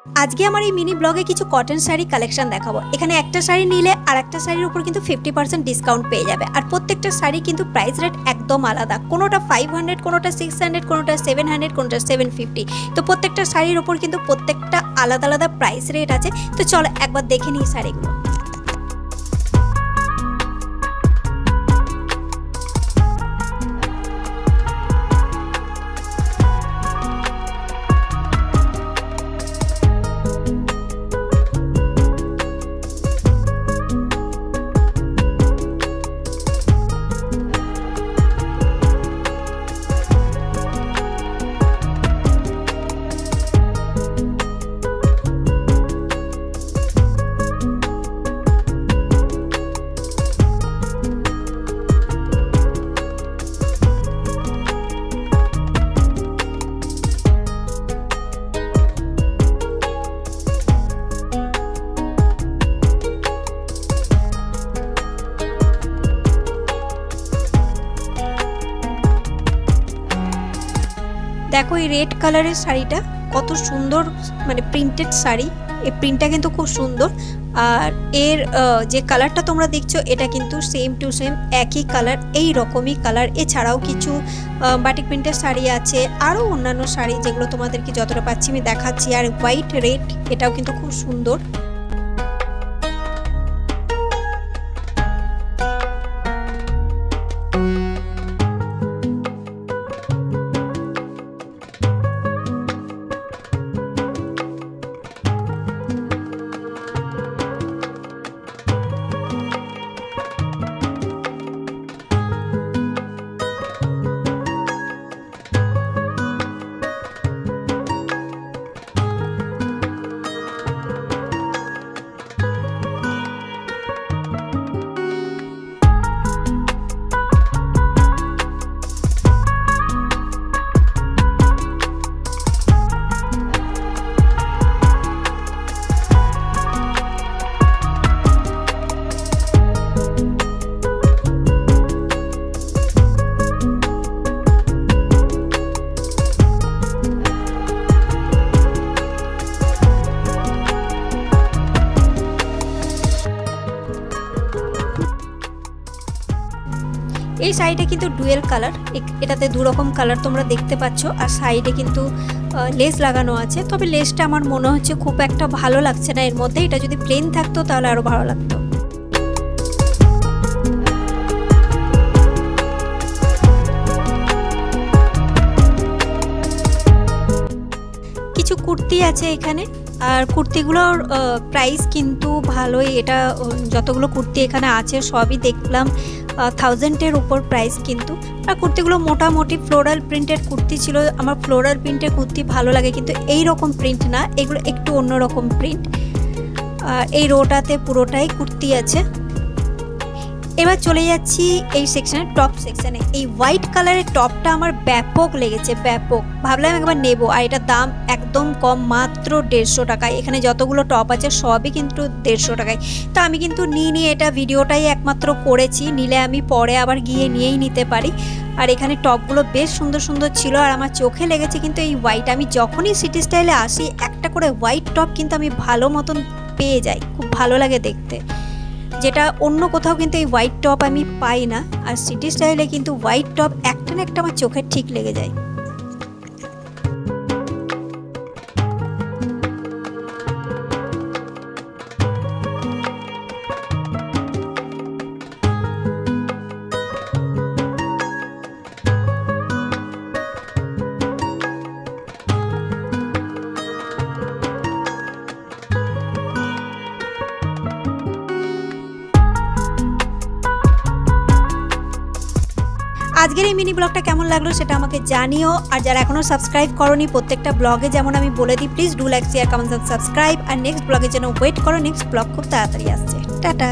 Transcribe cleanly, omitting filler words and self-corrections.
আজকে আমার এই মিনি ব্লগে কিছু কটন শাড়ি কালেকশন দেখাবো। এখানে একটা শাড়ি নিলে আর একটা শাড়ির উপর কিন্তু 50% ডিসকাউন্ট পেয়ে যাবে। আর প্রত্যেকটা শাড়ি কিন্তু প্রাইস রেট একদম আলাদা, কোনোটা 500, কোনোটা 600, কোনোটা 700, কোনোটা 750। তো প্রত্যেকটা শাড়ির উপর কিন্তু প্রত্যেকটা আলাদা আলাদা প্রাইস রেট আছে। তো চলো একবার দেখে নিই শাড়িগুলো। দেখো এই রেড কালারের শাড়িটা কত সুন্দর, মানে প্রিন্টেড শাড়ি। এই প্রিন্টটা কিন্তু খুব সুন্দর। আর এর যে কালারটা তোমরা দেখছো এটা কিন্তু সেম টু সেম একই কালার, এই রকমই কালার। এছাড়াও কিছু বাটিক প্রিন্টের শাড়ি আছে, আরও অন্যান্য শাড়ি যেগুলো তোমাদেরকে যতটা পাচ্ছি আমি দেখাচ্ছি। আর হোয়াইট রেড এটাও কিন্তু খুব সুন্দর। এই শাড়িটা কিন্তু ডুয়েল কালার, এটাতে দু রকম কালার তোমরা দেখতে পাচ্ছ। আর সাইডে কিন্তু লেস লাগানো আছে, তবে লেসটা আমার মনে হচ্ছে খুব একটা ভালো লাগছে না এর মধ্যে। এটা যদি প্লেন থাকতো তাহলে আরো ভালো লাগতো। কিছু কুর্তি আছে এখানে, আর কুর্তিগুলোর প্রাইস কিন্তু ভালোই। এটা যতগুলো কুর্তি এখানে আছে সবই দেখলাম 1000-এর উপর প্রাইস কিন্তু। আর কুর্তিগুলো মোটামুটি ফ্লোরাল প্রিন্টের কুর্তি ছিল। আমার ফ্লোরাল প্রিন্টের কুর্তি ভালো লাগে, কিন্তু এই রকম প্রিন্ট না, এগুলো একটু অন্যরকম প্রিন্ট। আর এই রোটাতে পুরোটাই কুর্তি আছে। এবার চলে যাচ্ছি এই সেকশনে, টপ সেকশনে। এই হোয়াইট কালারের টপটা আমার ব্যাপক লেগেছে, ব্যাপক। ভাবলাম একবার নেব। আর এটার দাম একদম কম, মাত্র 150 টাকায়। এখানে যতগুলো টপ আছে সবই কিন্তু 150 টাকায়। তো আমি কিন্তু নিয়ে এটা ভিডিওটাই একমাত্র করেছি, নিলে আমি পরে আবার গিয়ে নিয়েই নিতে পারি। আর এখানে টপগুলো বেশ সুন্দর সুন্দর ছিল। আর আমার চোখে লেগেছে কিন্তু এই হোয়াইট। আমি যখনই সিটি স্টাইলে আসি একটা করে হোয়াইট টপ কিন্তু আমি ভালো মতন পেয়ে যাই, খুব ভালো লাগে দেখতে, যেটা অন্য কোথাও কিন্তু এই হোয়াইট টপ আমি পাই না। আর সিটি স্টাইলে কিন্তু হোয়াইট টপ একটা না একটা আমার চোখে ঠিক লেগে যায়। আজকের এই মিনি ব্লগটা কেমন লাগলো সেটা আমাকে জানিও। আর যারা এখনো সাবস্ক্রাইব করোনি, প্রত্যেকটা ব্লগে যেমন আমি বলে দিই, please do like, share, comment, subscribe. আর নেক্সট ব্লগের জন্য ওয়েট করো, নেক্সট ব্লগ খুব তাড়াতাড়ি আসছে। টাটা।